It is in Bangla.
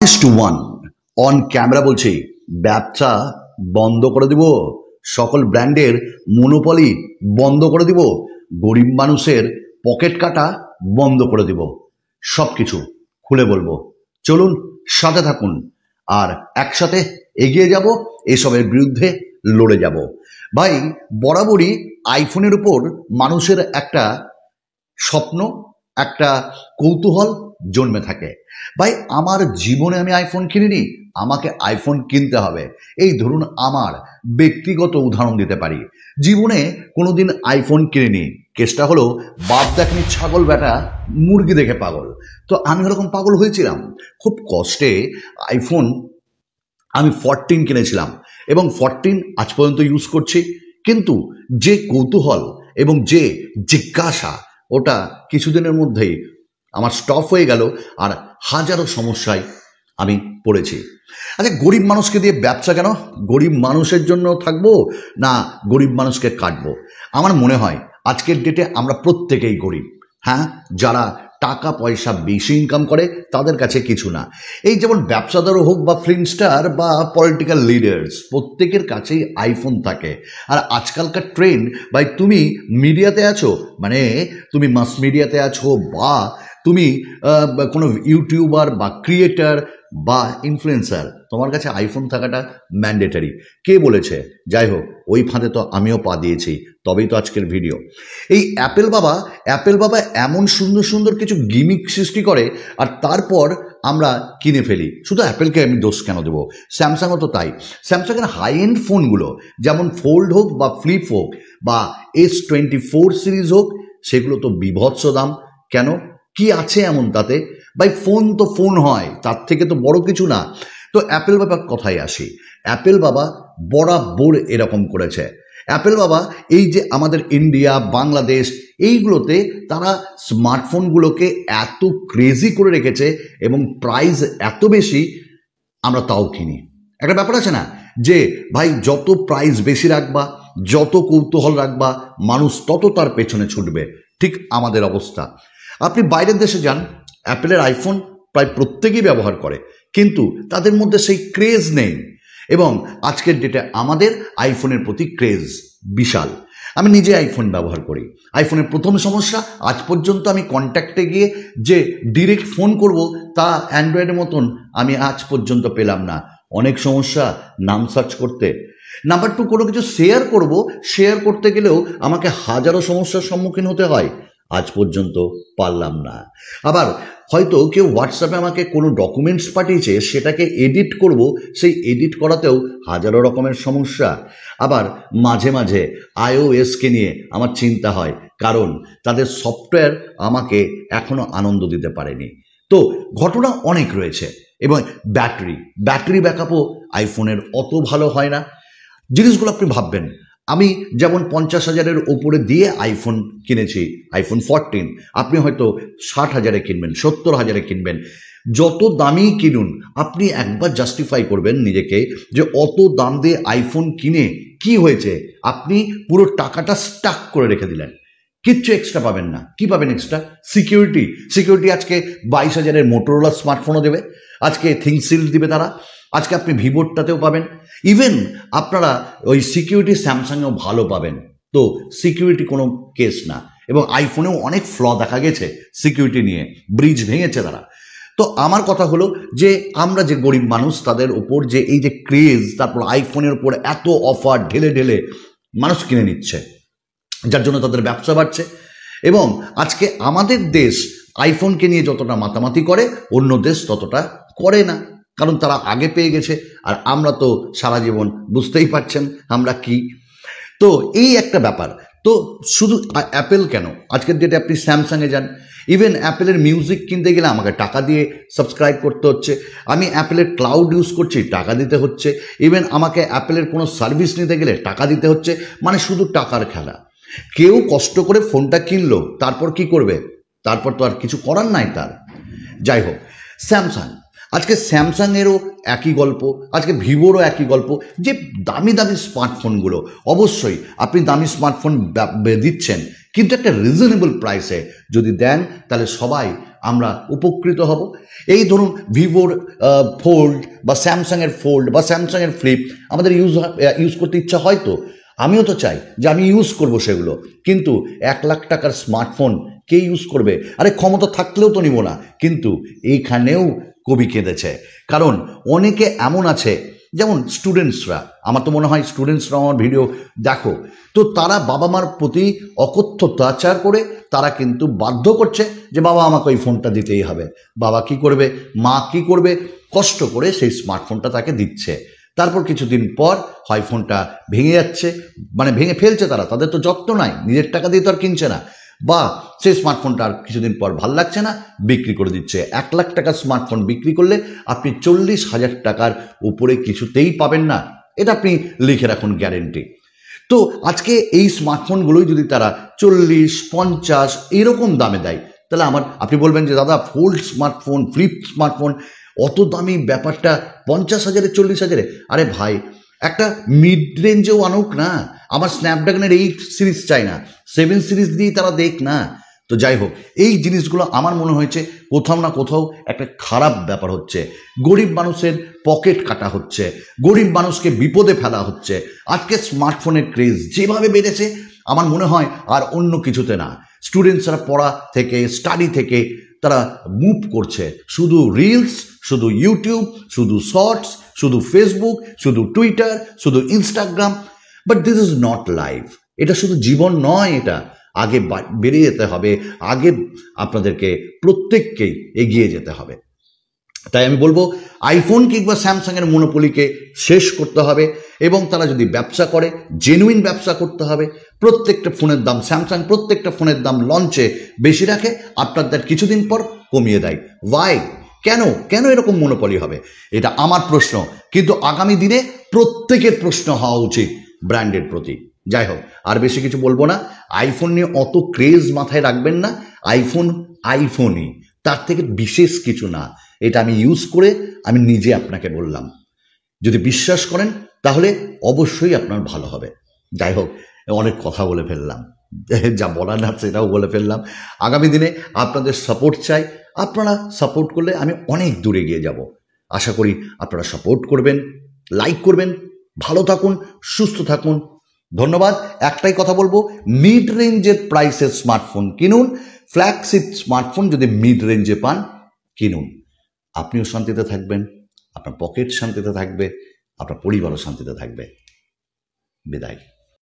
1 অন ক্যামেরা বলছি, ব্যবসা বন্ধ করে দিব, সকল ব্র্যান্ডের মনোপলি বন্ধ করে দিব, গরিব মানুষের পকেট কাটা বন্ধ করে দিব, সবকিছু খুলে বলবো। চলুন সাথে থাকুন আর একসাথে এগিয়ে যাব, এসবের বিরুদ্ধে লড়ে যাব। ভাই, বরাবরই আইফোনের উপর মানুষের একটা স্বপ্ন, একটা কৌতূহল জন্মে থাকে। ভাই, আমার জীবনে আমি আইফোন কিনিনি, আমাকে আইফোন কিনতে হবে। এই ধরুন, আমার ব্যক্তিগত উদাহরণ দিতে পারি। জীবনে কোনোদিন আইফোন কিনিনি, কেসটা হলো বাপ দেখনি ছাগল বেটা মুরগি দেখে পাগল। তো আমি ওরকম পাগল হয়েছিলাম, খুব কষ্টে আইফোন আমি 14 কিনেছিলাম এবং 14 আজ পর্যন্ত ইউজ করছি। কিন্তু যে কৌতূহল এবং যে জিজ্ঞাসা, ওটা কিছুদিনের মধ্যেই আমার স্টপ হয়ে গেল আর হাজারো সমস্যায় আমি পড়েছি। আচ্ছা, গরিব মানুষকে দিয়ে ব্যবসা কেন? গরিব মানুষের জন্য থাকবো না গরিব মানুষকে কাটবো? আমার মনে হয় আজকের ডেটে আমরা প্রত্যেকেই গরিব। হ্যাঁ, যারা টাকা পয়সা বেশি ইনকাম করে তাদের কাছে কিছু না। এই যেমন ব্যবসাদারও হোক বা ফিল্ম স্টার বা পলিটিক্যাল লিডার্স, প্রত্যেকের কাছেই আইফোন থাকে। আর আজকালকার ট্রেন্ড, ভাই তুমি মিডিয়াতে আছো মানে তুমি মাস মিডিয়াতে আছো বা তুমি কোনো ইউটিউবার বা ক্রিয়েটার বা ইনফ্লুয়েন্সার, তোমার কাছে আইফোন থাকাটা ম্যান্ডেটারি। কে বলেছে? যাই হোক, ওই ফাঁদে তো আমিও পা দিয়েছি, তবেই তো আজকের ভিডিও। এই অ্যাপেল বাবা এমন সুন্দর সুন্দর কিছু গিমিক সৃষ্টি করে আর তারপর আমরা কিনে ফেলি। শুধু অ্যাপেলকে আমি দোষ কেন দেবো? স্যামসাংও তো তাই। স্যামসাংয়ের হাই এন্ড ফোনগুলো, যেমন ফোল্ড হোক বা ফ্লিপ হোক বা S24 সিরিজ হোক, সেগুলো তো বিভৎস দাম। কেন? কি আছে এমন তাতে? ভাই, ফোন তো ফোন হয়, তার থেকে তো বড় কিছু না। তো অ্যাপেল বাবার কথায় আসি। অ্যাপেল বাবা বরাবর এরকম করেছে। অ্যাপেল বাবা এই যে আমাদের ইন্ডিয়া, বাংলাদেশ, এইগুলোতে তারা স্মার্টফোনগুলোকে এত ক্রেজি করে রেখেছে এবং প্রাইস এত বেশি, আমরা তাও কিনি। একটা ব্যাপার আছে না যে ভাই, যত প্রাইস বেশি রাখবা, যত কৌতূহল রাখবা, মানুষ তত তার পেছনে ছুটবে। ঠিক আমাদের অবস্থা। আপনি বাইরের দেশে যান, অ্যাপেলের আইফোন প্রায় প্রত্যেকেই ব্যবহার করে, কিন্তু তাদের মধ্যে সেই ক্রেজ নেই। এবং আজকের ডেটে আমাদের আইফোনের প্রতি ক্রেজ বিশাল। আমি নিজে আইফোন ব্যবহার করি। আইফোনের প্রথম সমস্যা, আজ পর্যন্ত আমি কন্ট্যাক্টে গিয়ে যে ডিরেক্ট ফোন করব, তা অ্যান্ড্রয়েডের মতন আমি আজ পর্যন্ত পেলাম না। অনেক সমস্যা নাম সার্চ করতে। নাম্বার 2, কোনো কিছু শেয়ার করতে গেলেও আমাকে হাজারো সমস্যার সম্মুখীন হতে হয়, আজ পর্যন্ত পারলাম না। আবার হয়তো কেউ হোয়াটসঅ্যাপে আমাকে কোনো ডকুমেন্টস পাঠিয়েছে, সেটাকে এডিট করব, সেই এডিট করাতেও হাজারো রকমের সমস্যা। আবার মাঝে মাঝে iOS-কে নিয়ে আমার চিন্তা হয়, কারণ তাদের সফটওয়্যার আমাকে এখনো আনন্দ দিতে পারেনি। তো ঘটনা অনেক রয়েছে। এবং ব্যাটারি ব্যাকআপও আইফোনের অত ভালো হয় না। জিনিসগুলো আপনি ভাববেন, আমি যেমন 50,000-এর ওপরে দিয়ে আইফোন কিনেছি, আইফোন 14, আপনি হয়তো 60,000-এ কিনবেন, 70,000-এ কিনবেন। যত দামি কিনুন, আপনি একবার জাস্টিফাই করবেন নিজেকে যে অত দাম দিয়ে আইফোন কিনে কি হয়েছে। আপনি পুরো টাকাটা স্টাক করে রেখে দিলেন, কিচ্ছু এক্সট্রা পাবেন না। কি পাবেন এক্সট্রা? সিকিউরিটি আজকে 22,000-এর মোটোরোলা স্মার্টফোনও দেবে, আজকে থিংসিল দিবে তারা, আজকে আপনি ভিভোরটাতেও পাবেন। ইভেন আপনারা ওই সিকিউরিটি স্যামসাংয়েও ভালো পাবেন। তো সিকিউরিটি কোনো কেস না। এবং আইফোনেও অনেক ফ্ল দেখা গেছে সিকিউরিটি নিয়ে, ব্রিজ ভেঙেছে তারা। তো আমার কথা হলো যে আমরা যে গরিব মানুষ, তাদের ওপর যে এই যে ক্রেজ, তারপর আইফোনের উপর এত অফার ঢেলে ঢেলে মানুষ কিনে নিচ্ছে, যার জন্য তাদের ব্যবসা বাড়ছে। এবং আজকে আমাদের দেশ আইফোনকে নিয়ে যতটা মাতামাতি করে, অন্য দেশ ততটা করে না, কারণ তারা আগে পেয়ে গেছে। আর আমরা তো সারা জীবন বুঝতেই পারছেন আমরা কি। তো এই একটা ব্যাপার। তো শুধু অ্যাপেল কেন, আজকের ডেটে আপনি স্যামসাংয়ে যান, ইভেন অ্যাপেলের মিউজিক কিনতে গেলে আমাকে টাকা দিয়ে সাবস্ক্রাইব করতে হচ্ছে। আমি অ্যাপেলের ক্লাউড ইউজ করছি, টাকা দিতে হচ্ছে। ইভেন আমাকে অ্যাপেলের কোনো সার্ভিস নিতে গেলে টাকা দিতে হচ্ছে। মানে শুধু টাকার খেলা। কেউ কষ্ট করে ফোনটা কিনলো, তারপর কি করবে? তারপর তো আর কিছু করার নাই তার। যাই হোক, আজকে স্যামসাংয়েরও একই গল্প, আজকে ভিভোরও একই গল্প, যে দামি দামি স্মার্টফোনগুলো, অবশ্যই আপনি দামি স্মার্টফোন দিচ্ছেন, কিন্তু একটা রিজনেবল প্রাইসে যদি দেন, তাহলে সবাই আমরা উপকৃত হব। এই ধরুন ভিভোর ফোল্ড বা স্যামসাংয়ের ফোল্ড বা স্যামসাংয়ের ফ্লিপ আমাদের ইউজ করতে ইচ্ছা হয়, তো আমিও তো চাই যে আমি ইউজ করব সেগুলো, কিন্তু 1 লাখ টাকার স্মার্টফোন কে ইউজ করবে? আরে ক্ষমতা থাকলেও তো নিব না। কিন্তু এইখানেও কবি কেঁদেছে, কারণ অনেকে এমন আছে, যেমন স্টুডেন্টসরা, আমার তো মনে হয় স্টুডেন্টসরা আমার ভিডিও দেখো, তো তারা বাবা মার প্রতি অকথ্য অত্যাচার করে তারা কিন্তু বাধ্য করছে যে বাবা আমাকে ওই ফোনটা দিতেই হবে। বাবা কি করবে, মা কি করবে, কষ্ট করে সেই স্মার্টফোনটা তাকে দিচ্ছে। তারপর কিছুদিন পর হয় ফোনটা ভেঙে যাচ্ছে, মানে ভেঙে ফেলছে তারা, তাদের তো যত্ন নাই, নিজের টাকা দিয়ে তো আর কিনছে না, বা সেই স্মার্টফোনটা আর কিছুদিন পর ভাল লাগছে না, বিক্রি করে দিচ্ছে। 1 লাখ টাকার স্মার্টফোন বিক্রি করলে আপনি 40,000 টাকার উপরে কিছুতেই পাবেন না, এটা আপনি লিখে রাখুন, গ্যারেন্টি। তো আজকে এই স্মার্টফোনগুলোই যদি তারা 40-50 এরকম দামে দেয়, তাহলে আপনি বলবেন যে দাদা ফোল্ড স্মার্টফোন, ফ্লিপ স্মার্টফোন, অত দামি ব্যাপারটা 50,000-এ 40,000-এ? আরে ভাই, একটা মিড রেঞ্জেও আনুক না, আমার স্ন্যাপড্রাগনের 8 সিরিজ চাই না, 7 সিরিজ দিয়েই তারা দেখ না। তো যাই হোক, এই জিনিসগুলো আমার মনে হয়েছে কোথাও না কোথাও একটা খারাপ ব্যাপার হচ্ছে। গরিব মানুষের পকেট কাটা হচ্ছে, গরিব মানুষকে বিপদে ফেলা হচ্ছে। আজকে স্মার্টফোনের ক্রেজ যেভাবে বেড়েছে, আমার মনে হয় আর অন্য কিছুতে না। স্টুডেন্টসরা পড়া থেকে, স্টাডি থেকে তারা মুভ করছে শুধু রিলস, শুধু ইউটিউব, শুধু শর্টস, শুধু ফেসবুক, শুধু টুইটার, শুধু Instagram. But this is not life. এটা শুধু জীবন নয়, এটা আগে বেরিয়ে যেতে হবে, আগে আপনাদেরকে প্রত্যেককেই এগিয়ে যেতে হবে। তাই আমি বলবো আইফোন কিংবা স্যামসাংয়ের মনোপলিকে শেষ করতে হবে, এবং তারা যদি ব্যবসা করে জেনুইন ব্যবসা করতে হবে। প্রত্যেকটা ফোনের দাম, স্যামসাং প্রত্যেকটা ফোনের দাম লঞ্চে বেশি রাখে, আপনাদের কিছুদিন পর কমিয়ে দেয়। ওয়াই? কেন কেন এরকম মনোপলি হবে? এটা আমার প্রশ্ন, কিন্তু আগামী দিনে প্রত্যেকের প্রশ্ন হওয়া উচিত ব্র্যান্ডের প্রতি। যাই হোক, আর বেশি কিছু বলবো না। আইফোন নিয়ে অত ক্রেজ মাথায় রাখবেন না। আইফোন আইফোনই, তার থেকে বিশেষ কিছু না। এটা আমি ইউজ করে আমি নিজে আপনাকে বললাম। যদি বিশ্বাস করেন তাহলে অবশ্যই আপনার ভালো হবে। যাই হোক, অনেক কথা বলে ফেললাম, যা বলার না সেটাও বলে ফেললাম। আগামী দিনে আপনাদের সাপোর্ট চাই। আপনারা সাপোর্ট করলে আমি অনেক দূরে গিয়ে যাব। আশা করি আপনারা সাপোর্ট করবেন, লাইক করবেন। ভালো থাকুন, সুস্থ থাকুন। ধন্যবাদ। একটাই কথা বলবো, মিড রেঞ্জের প্রাইসের স্মার্টফোন কিনুন। ফ্ল্যাগশিপ স্মার্টফোন যদি মিড রেঞ্জে পান, কিনুন। আপনিও শান্তিতে থাকবেন, আপনার পকেট শান্তিতে থাকবে, আপনার পরিবারও শান্তিতে থাকবে। বিদায়।